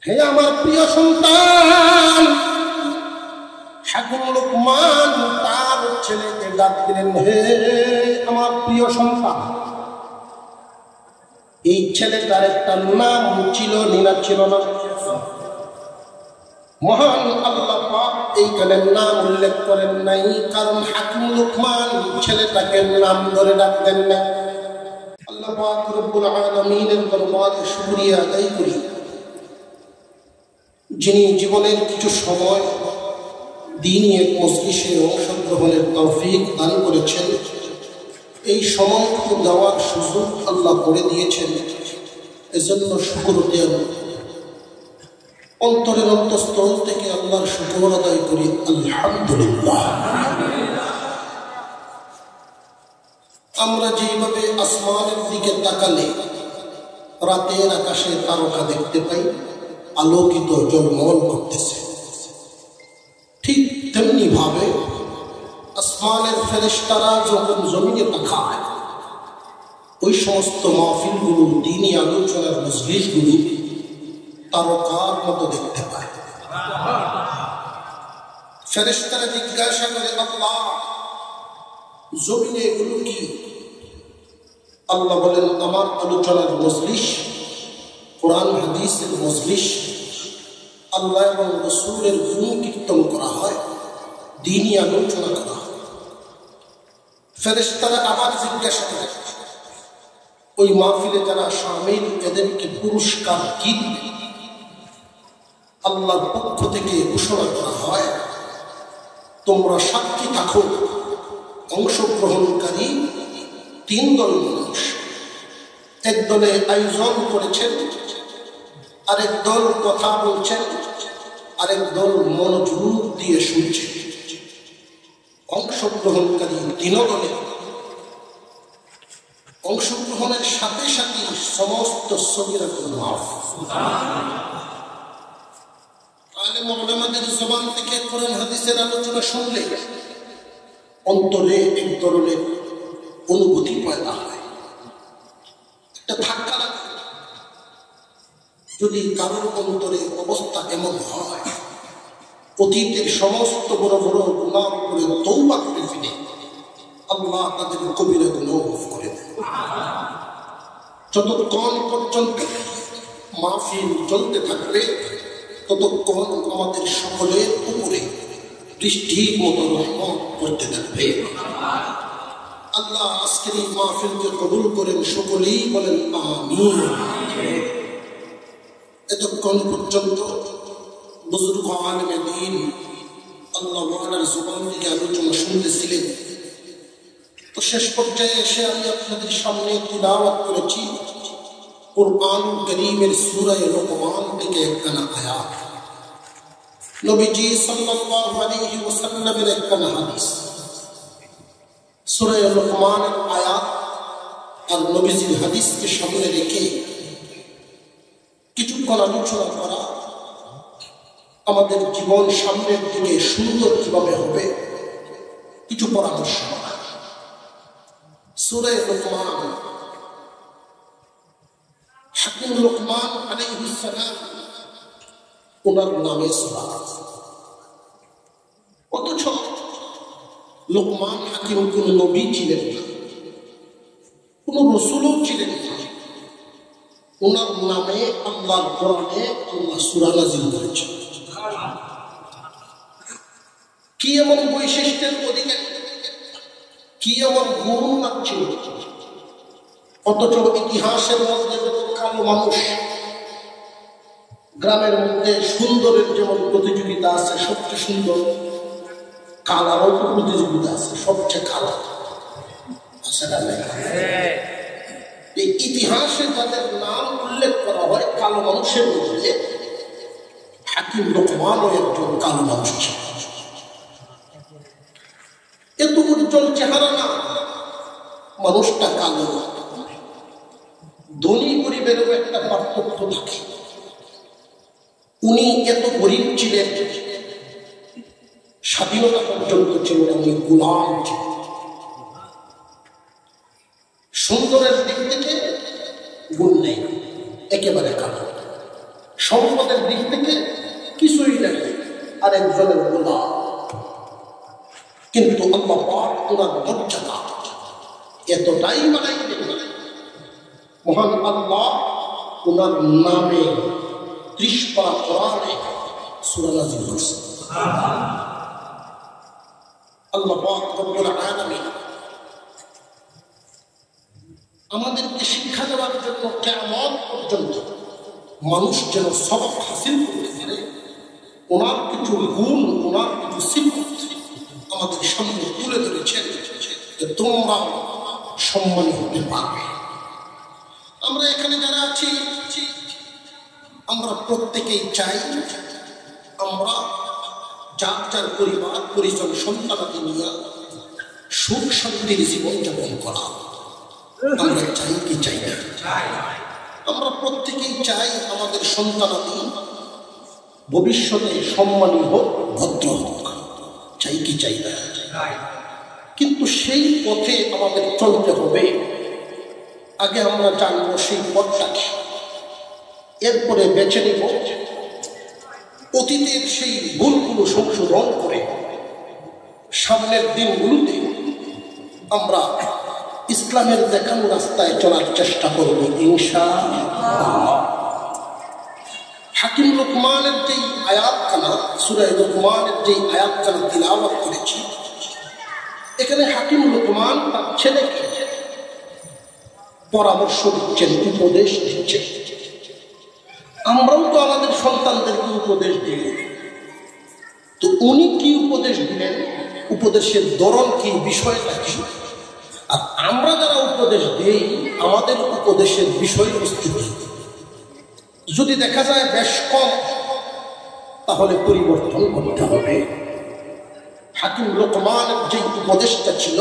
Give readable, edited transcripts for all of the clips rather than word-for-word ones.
হে আমার প্রিয় সন্তান, হাকিম লুকমান তার ছেলেকে ডাক দিলেন, হে আমার প্রিয় সন্তান। এই ছেলেটার একটা নাম ছিল, নিনা ছিল না? মহান আল্লাহ পাক এইখানে নাম উল্লেখ করেন নাই, কারণ হাকিম লুকমান ছেলেটাকে নাম ধরে ডাকতেন না। আল্লাহ পাক রব্বুল আলামিনের দরবারে শুকরিয়া আদায় করি, যিনি জীবনের কিছু সময় দ্বীনি এক মজলিসে অংশগ্রহণের তৌফিক দান করেছেন। এই সময় দেওয়ার সুযোগ আল্লাহ করে দিয়েছেন, এজন্য শুকর দেন। অন্তরের অন্তঃস্থল থেকে আল্লাহর শুকর আদায় করি, আলহামদুলিল্লাহ। আমরা যেভাবে আসমানের দিকে তাকালে রাতের আকাশে তারকা দেখতে পাই, আলোকিত ঝলমল করতেছে, ঠিক তেমনি ভাবে আসমানের ফেরেশতারা যখন জমিনে তাকায়, ওই সমস্ত মাহফিলগুলো, দ্বীনি আলোচনার মজলিসগুলো তারকার মতো দেখতে পায়। ফেরেশতারা জিজ্ঞাসা করে, আল্লাহ জমিনে এগুলো কি? আল্লাহ বলেন, আমার আলোচনার মজলিস, কোরআন হাদিসের মজলিস, আল্লাহ এবং রাসূলের গুণ কীর্তন করা হয়, দ্বীনি আলোচনা করা হয়। ফেরেশতারা আবার জিজ্ঞাসা করে, ওই মাহফিলে যারা শামিল, এদেরকে পুরস্কার কি দিবে? আল্লাহর পক্ষ থেকে ঘোষণা করা হয়, তোমরা সাক্ষী থাকো, অংশগ্রহণকারী তিন দল মানুষ। এক দলে আয়োজন করেছেন, আরেক দল কথা বলছেন, আরেক দল মনোযোগ দিয়ে শুনছে। অংশগ্রহণকারী তিন দলে অংশগ্রহণের সাথে সাথে সমস্ত সগীরা মাফ। আলেম ওলামাদের জবান থেকে কোরআন হাদিসের আলোচনা শুনলে অন্তরে এক ধরনের অনুভূতি পয়দা হয়, একটা ধাক্কা লাগে। যদি কারোর অন্তরে অবস্থা এমন হয়, অতীতের সমস্ত বড় বড় গুনাহ করে তওবা করে ফিরে আল্লাহ তাদের কবিরা গুনাহ মাফ করে দেন। যতক্ষণ পর্যন্ত মাহফিল চলতে থাকবে, ততক্ষণ আমাদের সকলের উপরে বৃষ্টির মতো রহমত করতে থাকবে। আল্লাহ আজকের এই মাহফিলকে কবুল করেন, সকলেই বলেন আমিন। এতক্ষণ পর্যন্ত বুজুর্গ আলেমে দ্বীন আল্লাহ ওয়ালার জবান থেকে আলোচনা শুনতেছিলেন। তো শেষ পর্যায়ে এসে আমি আপনাদের সামনে তিলাওয়াত করেছি কুরআন কারীমের সূরা লুকমান থেকে একখানা আয়াত, নবীজি সাল্লাল্লাহু আলাইহি ওয়াসাল্লামের একখানা হাদিস। সূরা লুকমানের আয়াত আর নবীজির হাদিসকে সামনে রেখে কিছুক্ষণ আলোচনা করা, আমাদের জীবন সামনের দিকে সুন্দর কিভাবে হবে কিছু পরামর্শ। সূরা লুকমান, হাকিম লুকমান আলাইহিস সালাম ওনার নামে সূরা, অথচ লুকমান হাকিম কোন নবী ছিলেন না, কোন রাসূলও ছিলেন না। ওনার নামে আল্লাহর কোরআনে আল্লাহ সূরা নাযিল করেছেন। কি এমন বৈশিষ্ট্যের অধিকারী, কি এমন গুণ আছে? অথচ ইতিহাসের মধ্যে কালো মানুষ, গ্রামের মধ্যে সুন্দরের যেমন প্রতিযোগিতা আছে, সবচেয়ে সুন্দর, কালারও প্রতিযোগিতা আছে, সবচেয়ে কালা আছে না? এই ইতিহাসে যাদের নাম উল্লেখ করা হয় কালো মানুষের মধ্যে, হাকিম লুকমানও একজন কালো মানুষ ছিল। এত উজ্জ্বল চেহারা না, মানুষটা কালো। ধনী গরিবেরও একটা পার্থক্য থাকে। উনি এত গরিব ছিলেন, স্বাধীনতা পর্যন্ত ছিল, উনি গোলাম ছিলেন। সুন্দরের দিক থেকে গুণ নেই, একেবারে কালো। সম্পদের দিক থেকে কিছুই নেই, আরেকজনের গোলাম। কিন্তু আল্লাহ পাক ওনার মর্যাদা এতটাই বাড়াই দেবেন, মহান আল্লাহ ওনার নামে 30 পারা কোরআনে সূরা নাযিল করেছেন। আল্লাহ পাক রব্বুল আলামিন আমাদেরকে শিক্ষা দেওয়ার জন্য কিয়ামত পর্যন্ত মানুষ যেন সবক হাসিল করতে পারে, ওনার কিছু গুণ, ওনার কিছু সিফাত আমাদের সামনে তুলে ধরেছেন যে তোমরা সম্মানী হতে পারবে। আমরা এখানে যারা আছি আমরা প্রত্যেকেই চাই আমরা যার যার পরিবার পরিজন সন্তানাদি নিয়ে সুখ শান্তির জীবন যাপন করা। আমরা চাই কি চাই না? আমরা প্রত্যেকেই চাই আমাদের সন্তানাদি ভবিষ্যতে সম্মানী হোক, ভদ্র হোক, চাই কি চাই না? কিন্তু সেই পথে আমাদের চলতে হবে। আগে আমরা জানবো সেই পথটাকে, এরপরে বেছে নিব অতীতের সেই ভুলগুলো সংশোধন করে সামনের দিনগুলোতে আমরা ইসলামের দেখানো রাস্তায় চলার চেষ্টা করব ইনশাআল্লাহ। হাকিম লুকমানের যেই আয়াতখানা, সূরা লুকমানের যেই আয়াতখানা তিলাওয়াত করেছি, এখানে হাকিম লুকমান তার ছেলেকে পরামর্শ দিচ্ছেন, উপদেশ দিচ্ছেন। আমরাও তো আমাদের সন্তানদেরকে উপদেশ দিই, তো উনি কি উপদেশ দিলেন, উপদেশের ধরন কি, বিষয়টা কি, আর আমরা যারা উপদেশ দিই আমাদের উপদেশের বিষয়বস্তু কি, যদি দেখা যায় বেশ কম তাহলে পরিবর্তন করতে হবে। হাকিম লুকমানের যে উপদেশটা ছিল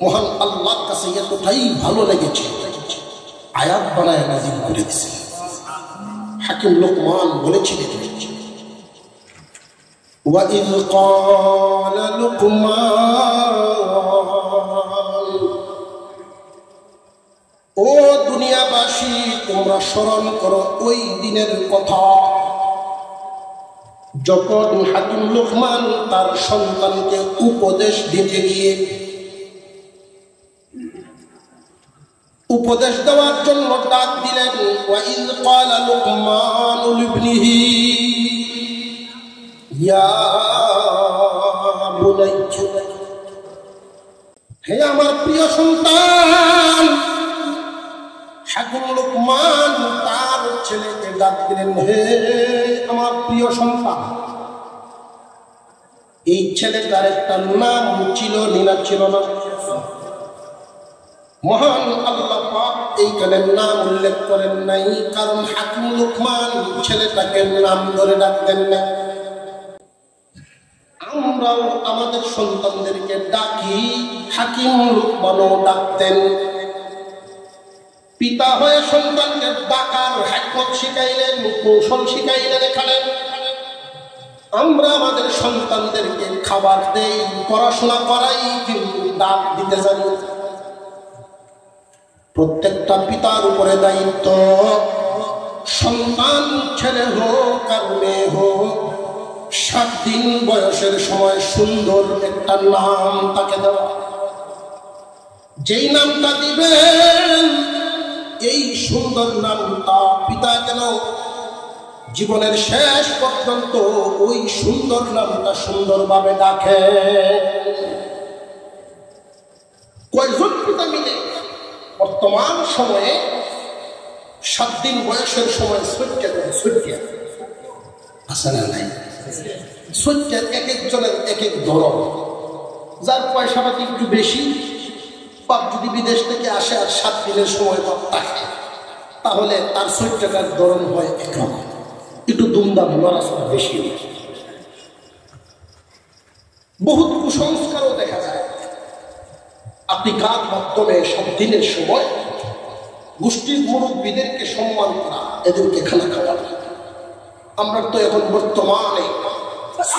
মহান আল্লাহর কাছে এতটাই ভালো লেগেছে, আয়াত বানায় নাযিল করে দিয়েছে। হাকিম লুকমান বলেছিলেন, وَإِذْ قَالَ لُقْمَانُ, ও দুনিয়াবাসী তোমরা স্মরণ করো ওই দিনের কথা যখন হাকিম লুকমান তার সন্তানকে উপদেশ দিতে গিয়ে, উপদেশ দেওয়ার জন্য ডাক দিলেন। وَإِذْ قَالَ لُقْمَانُ لِابْنِهِ يَا بُنَيَّ, হে আমার প্রিয় সন্তান। হাকিম লুকমান তার ছেলেকে ডাক দিলেন, হে আমার প্রিয় সন্তান। এই ছেলেটার একটা নাম ছিল, নিনা ছিল না? মহান আল্লাহ পাক এইখানে নাম উল্লেখ করেন নাই, কারণ হাকিম লুকমান ছেলেটাকে নাম ধরে ডাকতেন না। আমরাও আমাদের সন্তানদেরকে ডাকি, হাকিম লুকমানও ডাকতেন। পিতা হয়ে সন্তানকে ডাকার হিকমত শিখাইলেন, কৌশল শিখাইলেন। এখানে আমরা আমাদের সন্তানদেরকে খাবার দেই, পড়াশোনা করাই, কিন্তু ডাক দিতে জানি। প্রত্যেকটা পিতার উপরে দায়িত্ব, সন্তান ছেলে হোক আর মেয়ে হোক, 7 দিন বয়সের সময় সুন্দর একটা নাম তাকে দেওয়া। যেই নামটা দিবেন এই সুন্দর নামটা পিতা যেন জীবনের শেষ পর্যন্ত ওই সুন্দর নামটা সুন্দরভাবে ডাকে। কয়জন পিতা মিলে বর্তমান সময়ে 7 দিন বয়সের সময় সজ্জা করে, সজ্জা আছে না নাই? সজ্জার এক একজনের এক এক ধরন। যার পয়সা পাতি একটু বেশি, বাপ যদি বিদেশ থেকে আসে আর 7 দিনের সময় বাপ থাকে, তাহলে তার সজ্জাটার ধরন হয় একরকম, একটু দুমদাম নড়াচড়া বেশি। বহুত কুসংস্কারও দেখা যায়। আপনি কার মাধ্যমে 7 দিনের সময় গোষ্ঠীর মুরব্বীদেরকে সম্মান করা, এদেরকে খানা খাওয়া। আমরা তো এখন বর্তমানে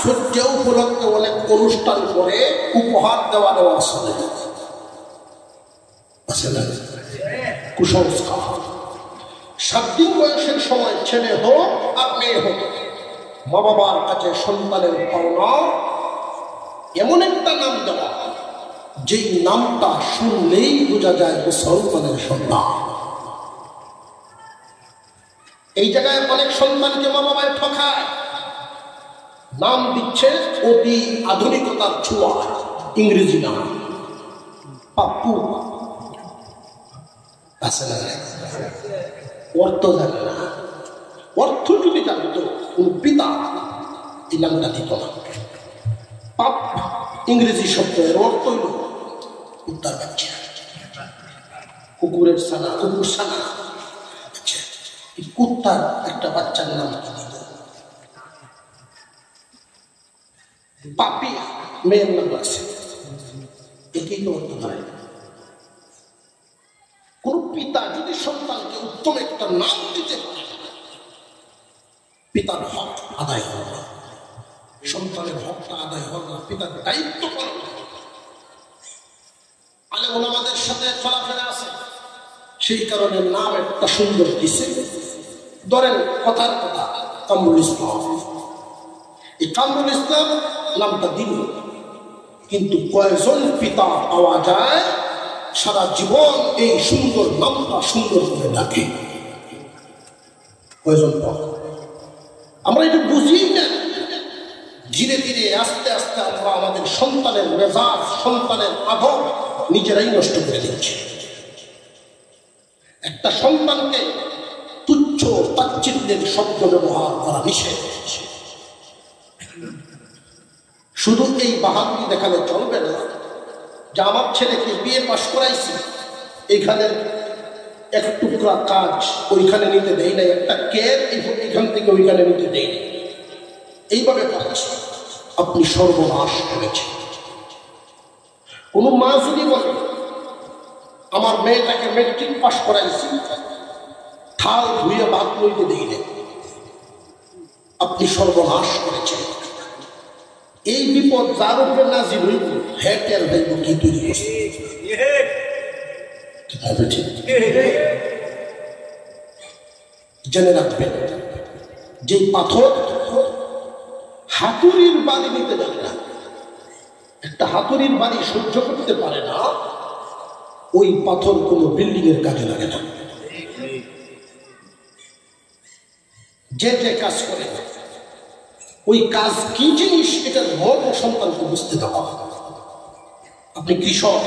সূর্য উপলক্ষে অনেক অনুষ্ঠান করে উপহার দেওয়ারও আসলে আছে না? কুসংস্কার। 7 দিন বয়সের সময় ছেলে হোক আর মেয়ে হোক, মা বাবার কাছে সন্তানের পাওনা এমন একটা নাম দেওয়া যেই নামটা শুনলেই বোঝা যায় মুসলমানের সন্তান। এই জায়গায় অনেক সন্তানকে মা বাবায় ঠকায়, নাম দিচ্ছে অতি আধুনিকতার ছোঁয়া, ইংরেজি নাম পাপ্পু, আছে না? অর্থ জানে না। অর্থ যদি জানতো কোন পিতা এই নামটা দিত না। পাপ ইংরেজি শব্দের অর্থ হইল কুত্তার বাচ্চা, কুকুরের ছানা, কুকুর ছানা। আচ্ছা, এই কুত্তার একটা বাচ্চার নাম কি দিত? পাপি, মেয়ের নাম আছে, একেই তো অর্থ হয়। কোন পিতা যদি সন্তানকে উত্তম একটা নাম দিতে পারে, পিতার হক আদায় হবে না, সন্তানের হকটা আদায় হবে না, পিতার দায়িত্ব পালন হবে। আলেম ওলামাদের সাথে চলাফেরা আছে, সেই কারণে নাম একটা সুন্দর দিছে। ধরেন কথার কথা কামরুল ইসলাম, এই কামরুল ইসলাম নামটা দিল, কিন্তু কয়েকজন পিতা পাওয়া যায় সারা জীবন এই সুন্দর নামটা সুন্দর করে ডাকে? কয়েকজন পাওয়া? আমরা এটা বুঝি না। ধীরে ধীরে আস্তে আস্তে আমরা আমাদের সন্তানের মেজাজ, সন্তানের আদব নিজেরাই নষ্ট করে দিচ্ছি। একটা সন্তানকে তুচ্ছ তাচ্ছিল্যের শব্দ ব্যবহার করা নিষেধ। শুধু এই বাহাদুরি দেখালে চলবে না যে আমার ছেলেকে বিয়ে পাশ করাইছি, এইখানে এক টুকরা কাজ ওইখানে নিতে দেই নাই, একটা কের এইখান থেকে ওইখানে নিতে দেই নাই, এইভাবে পাচ্ছি, আপনি সর্বনাশ করেছেন। কোন মা যদি বলে আমার মেয়েটাকে মেট্রিক পাশ করাইছি, থাল ধুয়ে ভাত লইতে দেই নাই, আপনি সর্বনাশ করেছেন। এই বিপদ যার উপরে নাজিল হইব, হ্যাটের হইব কি তৈরি করছে। জেনে রাখবেন, যে পাথর হাতুড়ির বাড়ি নিতে জানে না, একটা হাতুড়ির বাড়ি সহ্য করতে পারে না, ওই পাথর কোন বিল্ডিং এর কাজে লাগে না। যে যে কাজ করে ওই কাজ কি জিনিস, এটার মর্ম সন্তানকে বুঝতে দেওয়া। আপনি কৃষক,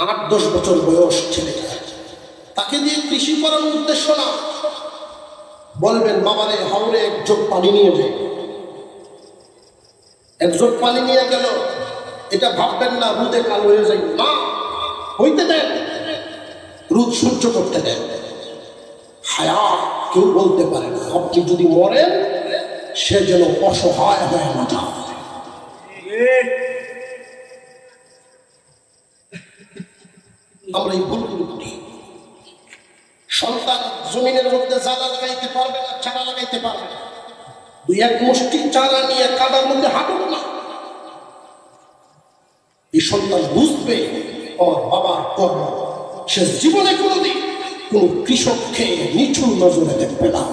8-10 বছর বয়স ছেলেটা, তাকে দিয়ে কৃষি করার উদ্দেশ্য না। বলবেন বাবারে হাওড়ে 1 জগ পানি নিয়ে যায়, 1 জগ পানি নিয়ে গেল, এটা ভাববেন না রোদে কালো হয়ে যায়, না, হইতে দেন, রোদ সহ্য করতে দেন। হায়াত কেউ বলতে পারে না, আপনি যদি মরেন সে যেন অসহায় হয়ে না যায়। আমরা এই ভুলগুলো করি। সন্তান জমিনের মধ্যে জায়গা লাগাইতে পারবে না, চারা লাগাইতে পারবে না, 2-1 মুষ্টি চারা নিয়ে কাদার মধ্যে হাঁটুক না। এই সন্তান বুঝবে আমার বাবার কর্ম, সে জীবনে কোনোদিন কোন কৃষককে নিচু নজরে দেখবে না।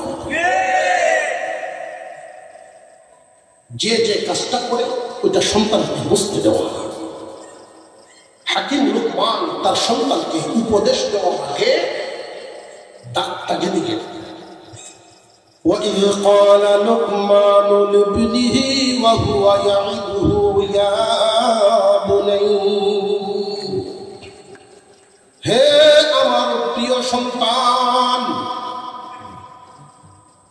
যে যে কাজটা করে ওইটা সন্তানকে বুঝতে দেওয়া। হাকিম লুকমান তার সন্তানকে উপদেশ দেওয়ার আগে ডাকটা যেদিকে, وَإِذْ قَالَ لُقْمَانُ لِابْنِهِ وَهُوَ يَعِظُهُ يَا بُنَيَّ, হে আমার প্রিয় সন্তান,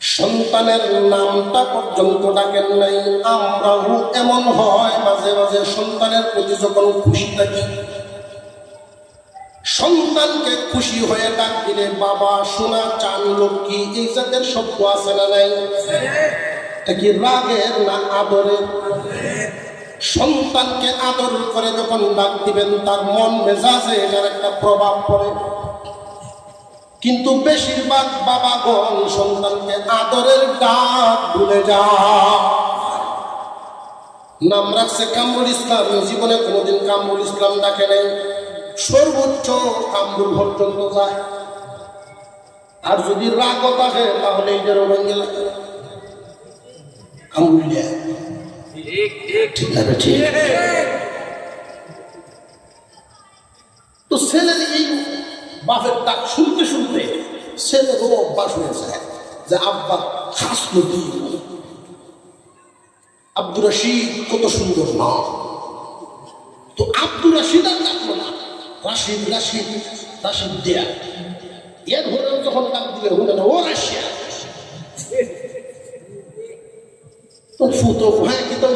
সন্তানের নামটা পর্যন্ত ডাকেন নাই। আমরাও এমন হয় মাঝে মাঝে সন্তানের প্রতি যখন খুশি থাকি, সন্তানকে খুশি হয়ে ডাক দিলে বাবা, সোনা, চান, লক্ষ্মী, এই জাতের শব্দ আছে না নাই? এটা কি রাগের না আদরের? সন্তানকে আদর করে যখন ডাক দিবেন তার মন মেজাজে এটার একটা প্রভাব পড়ে। কিন্তু বেশিরভাগ বাবাগণ সন্তানকে আদরের ডাক ভুলে যায়। নাম রাখছে কামরুল ইসলাম, জীবনে কোনোদিন কামরুল ইসলাম ডাকে নাই, সর্বোচ্চ কামরুল পর্যন্ত যায়। আর যদি রাগ থাকে তাহলে এই যে রোবাঙ্গে লাগে কামড়িয়া ঠিক আছে ঠিক। তো ছেলের এই বাপের ডাক শুনতে শুনতে ছেলেরও অভ্যাস হয়ে যায় যে আব্বা খাস নদী আব্দুর রশিদ কত সুন্দর না। তো আব্দুর রশিদ আর ডাকলো না, রাশিদ রাশিদ রাশিদ দেয়া এর হলেও যখন ডাক দিলে হলো না ও রাশিয়া তোর ফুতো ভাই কি তো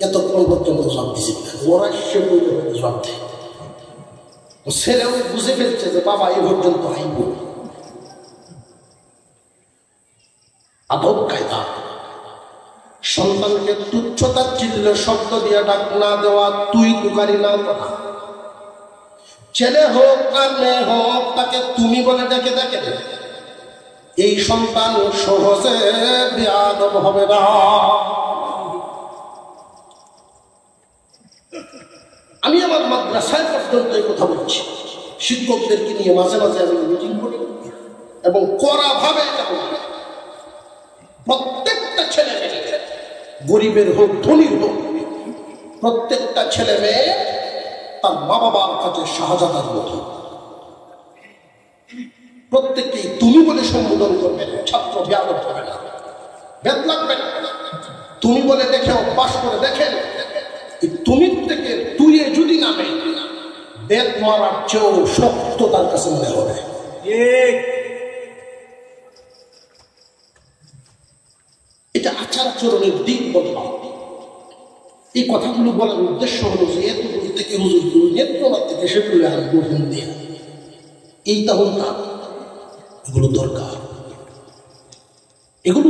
এতক্ষণ পর্যন্ত জব দিছি ও রাশিয়া বলে জব দেয়। ছেলেও বুঝে ফেলছে যে বাবা এ পর্যন্ত আইব। আদব কায়দা সন্তানকে তুচ্ছতার চিহ্ন শব্দ দিয়ে ডাক না দেওয়া, তুই তুকারি না করা। ছেলে হোক আর মেয়ে হোক তাকে তুমি বলে ডেকে ডেকে এই সন্তান সহজে বেয়াদব হবে না। আমি আমার মাদ্রাসায় পর্যন্ত এই কথা বলছি, শিক্ষকদেরকে নিয়ে মাঝে মাঝে আমি মিটিং করি এবং কড়া ভাবে প্রত্যেকটা ছেলে মেয়ে গরিবের হোক ধনীর হোক প্রত্যেকটা ছেলে মেয়ে তার মা বাবার কাছে শাহজাদার মতো। প্রত্যেককেই তুমি বলে সম্বোধন করবে, ছাত্র বেয়াদব হবে না, বেদ লাগবে না। তুমি বলে দেখে অভ্যাস করে দেখেন তুমি থেকে তুই যদি নামে বেদ মারার চেয়েও শক্ত তার কাছে মনে হবে। এটা আচার আচরণের দিক বদলাও। এই কথাগুলো বলার উদ্দেশ্য হলো যে এতগুলো থেকে হুজুরগুলো নেত্রনাথ থেকে সেগুলো গ্রহণ দেয়া এই তখন এগুলো দরকার, এগুলো